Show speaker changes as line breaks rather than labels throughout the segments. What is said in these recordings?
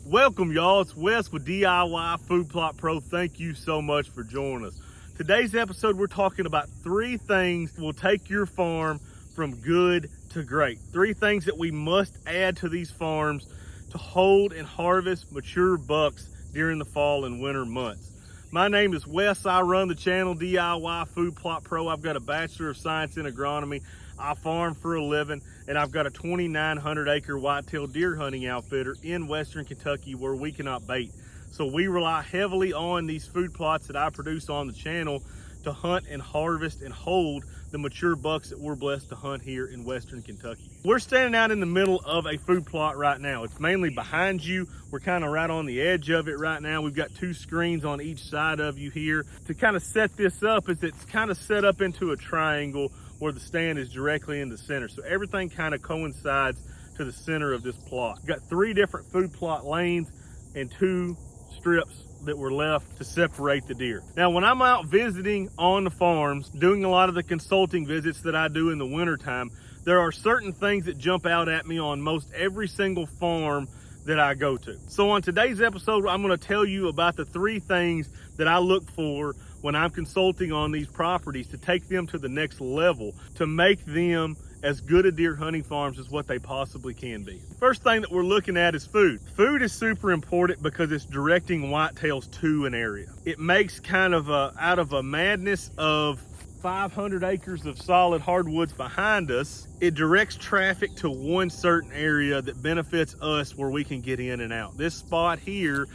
Welcome, y'all. It's Wes with DIY Food Plot Pro. Thank you so much for joining us. Today's episode, we're talking about 3 things that will take your farm from good to great. 3 things that we must add to these farms to hold and harvest mature bucks during the fall and winter months. My name is Wes. I run the channel DIY Food Plot Pro. I've got a Bachelor of Science in Agronomy. I farm for a living, and I've got a 2,900 acre whitetail deer hunting outfitter in Western Kentucky where we cannot bait. So we rely heavily on these food plots that I produce on the channel to hunt and harvest and hold the mature bucks that we're blessed to hunt here in Western Kentucky. We're standing out in the middle of a food plot right now. It's mainly behind you. We're kind of right on the edge of it right now. We've got 2 screens on each side of you here. To kind of set this up, is it's kind of set up into a triangle where the stand is directly in the center. So everything kind of coincides to the center of this plot. We've got 3 different food plot lanes and 2 strips that were left to separate the deer. Now, when I'm out visiting on the farms, doing a lot of the consulting visits that I do in the wintertime, there are certain things that jump out at me on most every single farm that I go to. So on today's episode, I'm going to tell you about the 3 things that I look for when I'm consulting on these properties to take them to the next level, to make them as good a deer hunting farms as what they possibly can be. First thing that we're looking at is food. Food is super important because it's directing whitetails to an area. It makes kind of out of a madness of 500 acres of solid hardwoods behind us, it directs traffic to one certain area that benefits us where we can get in and out. This spot here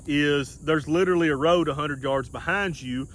there's literally a road 100 yards behind you.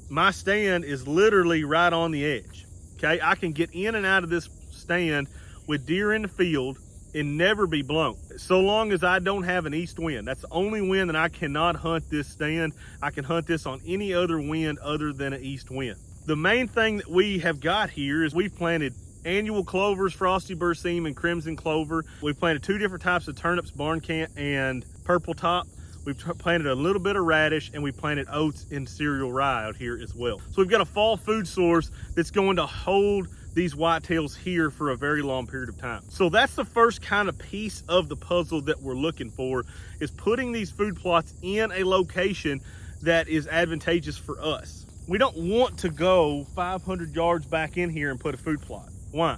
My stand is literally right on the edge. Okay, I can get in and out of this stand with deer in the field and never be blown, so long as I don't have an east wind. That's the only wind that I cannot hunt this stand. I can hunt this on any other wind other than an east wind. The main thing that we have got here is we've planted annual clovers, frosty berseem and crimson clover. We've planted 2 different types of turnips, barncant and purple top. We've planted a little bit of radish, and we planted oats and cereal rye out here as well. So we've got a fall food source that's going to hold these whitetails here for a very long period of time. So that's the first kind of piece of the puzzle that we're looking for, is putting these food plots in a location that is advantageous for us. We don't want to go 500 yards back in here and put a food plot. Why?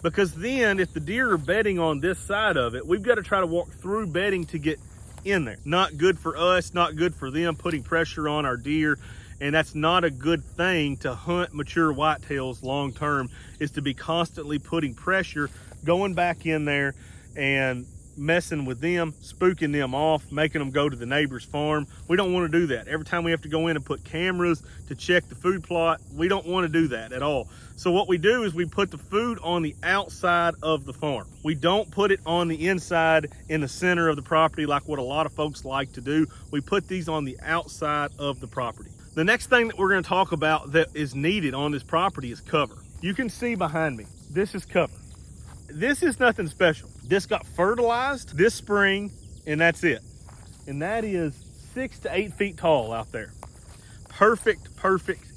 Because then if the deer are bedding on this side of it, we've got to try to walk through bedding to get in there. Not good for us, not good for them, putting pressure on our deer. And that's not a good thing to hunt mature whitetails long term, is to be constantly putting pressure, going back in there and messing with them, spooking them off, making them go to the neighbor's farm. We don't want to do that. Every time we have to go in and put cameras to check the food plot, we don't want to do that at all. So what we do is we put the food on the outside of the farm. We don't put it on the inside in the center of the property like what a lot of folks like to do. We put these on the outside of the property. The next thing that we're going to talk about that is needed on this property is cover. You can see behind me, this is cover. This is nothing special. This got fertilized this spring, and that's it. And that is 6 to 8 feet tall out there. Perfect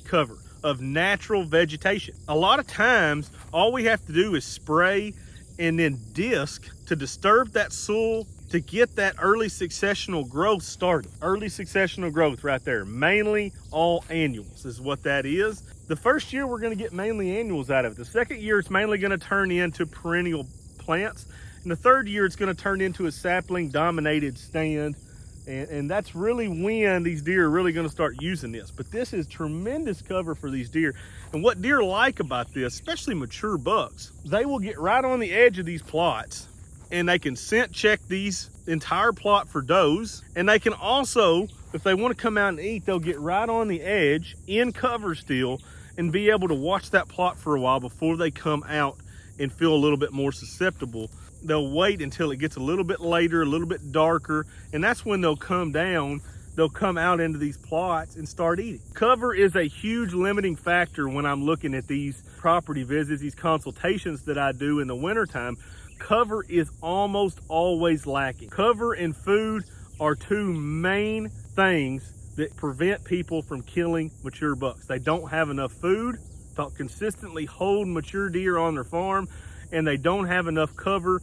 cover of natural vegetation. A lot of times, all we have to do is spray and then disc to disturb that soil to get that early successional growth started. Early successional growth right there. Mainly all annuals is what that is. The first year we're going to get mainly annuals out of it. The second year it's mainly going to turn into perennial plants. And the third year it's going to turn into a sapling dominated stand. And that's really when these deer are really going to start using this. But this is tremendous cover for these deer. And what deer like about this, especially mature bucks, they will get right on the edge of these plots and they can scent check these entire plot for does. And they can also, if they want to come out and eat, they'll get right on the edge in cover still and be able to watch that plot for a while before they come out and feel a little bit more susceptible. They'll wait until it gets a little bit later, a little bit darker, and that's when they'll come down. They'll come out into these plots and start eating. Cover is a huge limiting factor when I'm looking at these property visits, these consultations that I do in the wintertime. Cover is almost always lacking. Cover and food are 2 main things that prevent people from killing mature bucks. They don't have enough food to consistently hold mature deer on their farm, and they don't have enough cover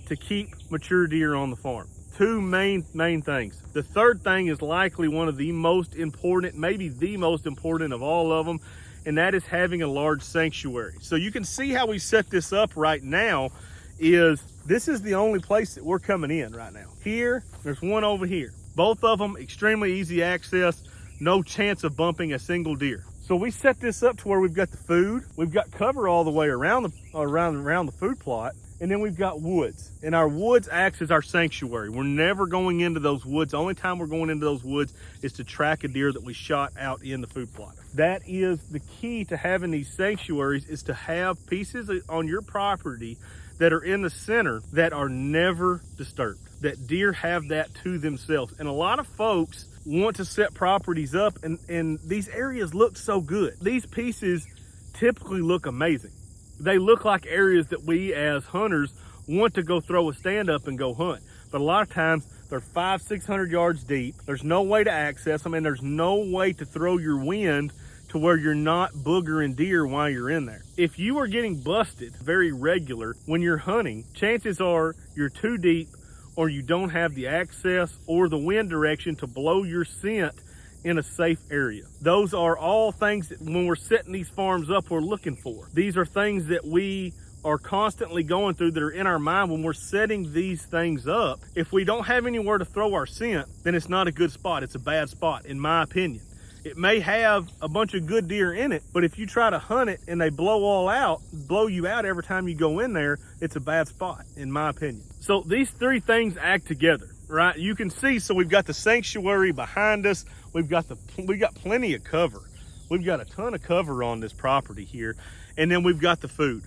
to keep mature deer on the farm. Two main things. The third thing is likely one of the most important, maybe the most important of all of them, and that is having a large sanctuary. So you can see how we set this up right now. This is the only place that we're coming in right now. Here, there's one over here. Both of them extremely easy access, no chance of bumping a single deer. So we set this up to where we've got the food, we've got cover all the way around the food plot, and then we've got woods. And our woods acts as our sanctuary. We're never going into those woods. The only time we're going into those woods is to track a deer that we shot out in the food plot. That is the key to having these sanctuaries, is to have pieces on your property that are in the center that are never disturbed, that deer have that to themselves. And a lot of folks want to set properties up, and these areas look so good. These pieces typically look amazing. They look like areas that we as hunters want to go throw a stand up and go hunt. But a lot of times they're 500-600 yards deep. There's no way to access them, and there's no way to throw your wind to where you're not boogering deer while you're in there. If you are getting busted very regular when you're hunting, chances are you're too deep, or you don't have the access or the wind direction to blow your scent in a safe area. Those are all things that when we're setting these farms up, we're looking for. These are things that we are constantly going through that are in our mind when we're setting these things up. If we don't have anywhere to throw our scent, then it's not a good spot. It's a bad spot, in my opinion. It may have a bunch of good deer in it, but if you try to hunt it and they blow you out every time you go in there, it's a bad spot, in my opinion. So these three things act together, right? You can see, so we've got the sanctuary behind us. We've got plenty of cover. We've got a ton of cover on this property here. And then we've got the food.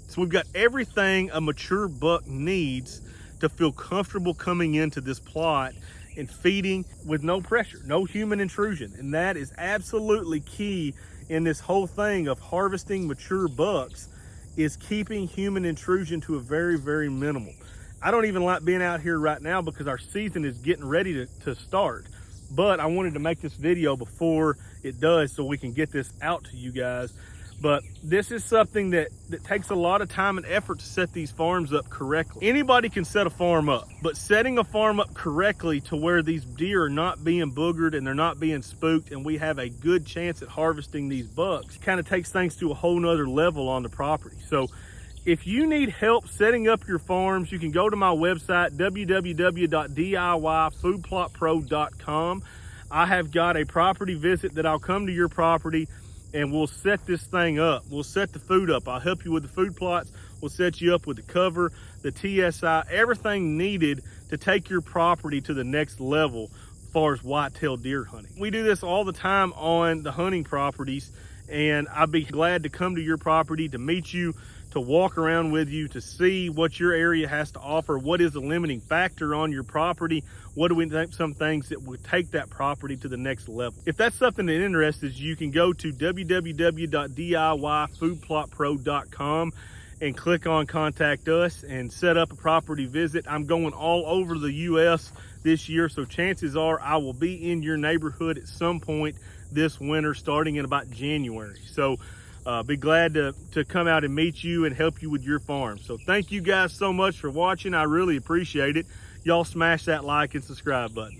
So we've got everything a mature buck needs to feel comfortable coming into this plot and feeding with no pressure, no human intrusion. And that is absolutely key in this whole thing of harvesting mature bucks, is keeping human intrusion to a very, very minimal. I don't even like being out here right now because our season is getting ready to start. But I wanted to make this video before it does so we can get this out to you guys. But this is something that takes a lot of time and effort to set these farms up correctly. Anybody can set a farm up, but setting a farm up correctly to where these deer are not being boogered and they're not being spooked, and we have a good chance at harvesting these bucks, kind of takes things to a whole nother level on the property. So if you need help setting up your farms, you can go to my website, www.diyfoodplotpro.com. I have got a property visit that I'll come to your property and we'll set this thing up. We'll set the food up. I'll help you with the food plots. We'll set you up with the cover, the TSI, everything needed to take your property to the next level as far as whitetail deer hunting. We do this all the time on the hunting properties, and I'd be glad to come to your property to meet you, to walk around with you, to see what your area has to offer, what is the limiting factor on your property, what do we think, some things that would take that property to the next level. If that's something that interests you, you can go to www.diyfoodplotpro.com and click on contact us and set up a property visit. I'm going all over the US this year, so chances are I will be in your neighborhood at some point this winter, starting in about January. So be glad to come out and meet you and help you with your farm. So thank you guys so much for watching. I really appreciate it. Y'all smash that like and subscribe button.